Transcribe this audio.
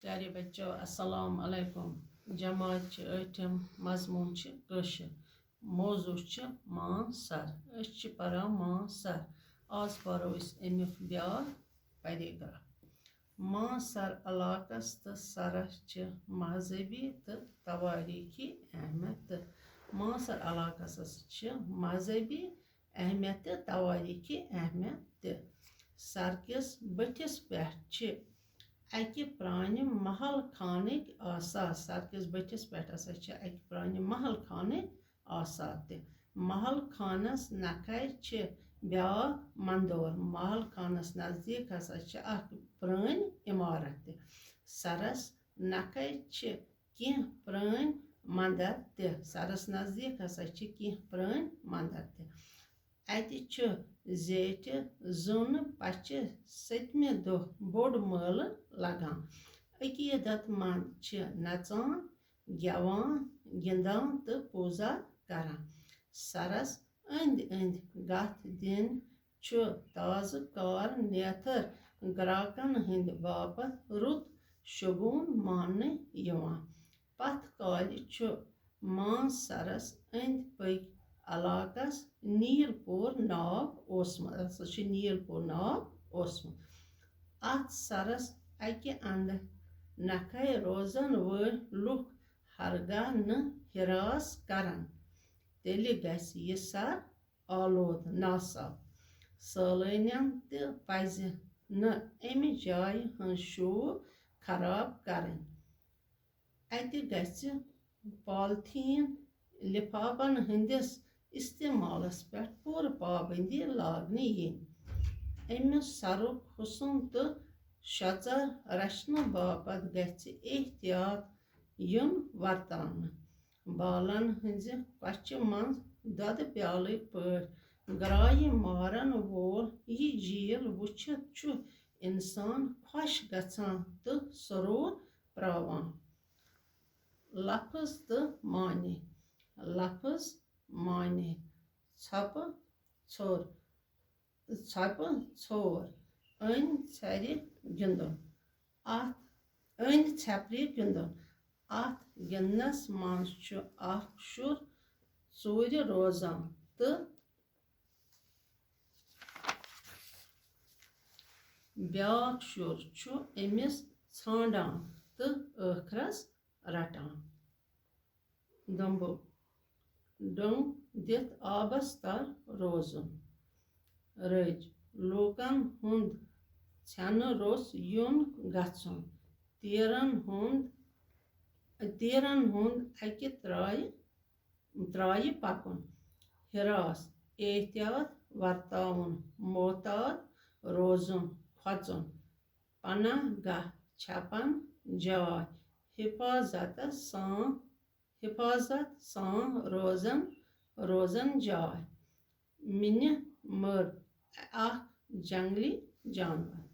प्यारे बच्चों अस्सलाम अलैकुम। जमात ٲٹھم मजमून कशर मौजू मान सर परान मान सर। आज परो अमुक ब्या पैराग्राफ। मान सर इलाकस तो सरस महजबी तो तवारीखी अहमियत। मान सर इलाकस महजबी अहमियत तो तवारीखी अहमियत। सर किस बटिस पे अकि प्रानि महल खानिक आसार। सर किस बटिस पे अकि प्रानि महल खानिक आसार ते। महल खानस नखर ब्याक मंदोर। महल खानस नजदीक हसा प्रान इमारत ते। सरस नखर कह प्रान मंदिर ते। सरस नजदीक हसा कह प्रान मंदिर ते। अति जेठ जुन पच 7 दह बोड़ मेल लगान। अकीदत मंद नचान गेवान गिंदान तो पूजा करान। सरस अंद अंद गथ दिन ताज़ कार नेथर ग्राहकन हिंद बापत रुत शगुन मानने यवान। पथ काल मान सरस अंद पक इलाकस नीलपुर नाव ओसमुत। नीलपुर नाव ओसमुत। अत सरस अकि अंद नखर रोजन वल लुक हरगा न हिरास करन तेल गस यह सर आलूद नासाफ। सैलानियन ते पज न अमि जाय हंद शोर खराब करन। अत गस पॉलिथीन लिफाफन हंदिस इस्तेमालस पे पूरा पाबंदी लागने यिन। अमि सरुक हुसन तो शचर रचन बापत गछ एहतियात युन वर्तान। बालन हंज कच मज दद प्याल पट ग्राय मारन वोल यह झील वुचित इंसान खुश गछान तो सरूर प्रावान। लफ्ज तो माने। लफ्ज माने छप छोर अंद छर गिंदन। अंद छपरी गिंदन। अत गिंदनस मज शुर चूर रोजान तो ब्याक शुर अमिस छांडान तो आखरस रटान। दम्बो डंग दित आबस तर रोजुन। रज लूकन हुंद छन रोस युन गछुन। तीरन हुंद अकि त्राय पकुन। हिरास एहतियात वर्ताउन। मोहतात रोजुन खोचुन। पनाह गाह छपन जाय। हिफाजत सान रोजन जाय। मिन मर जंगली जानवर।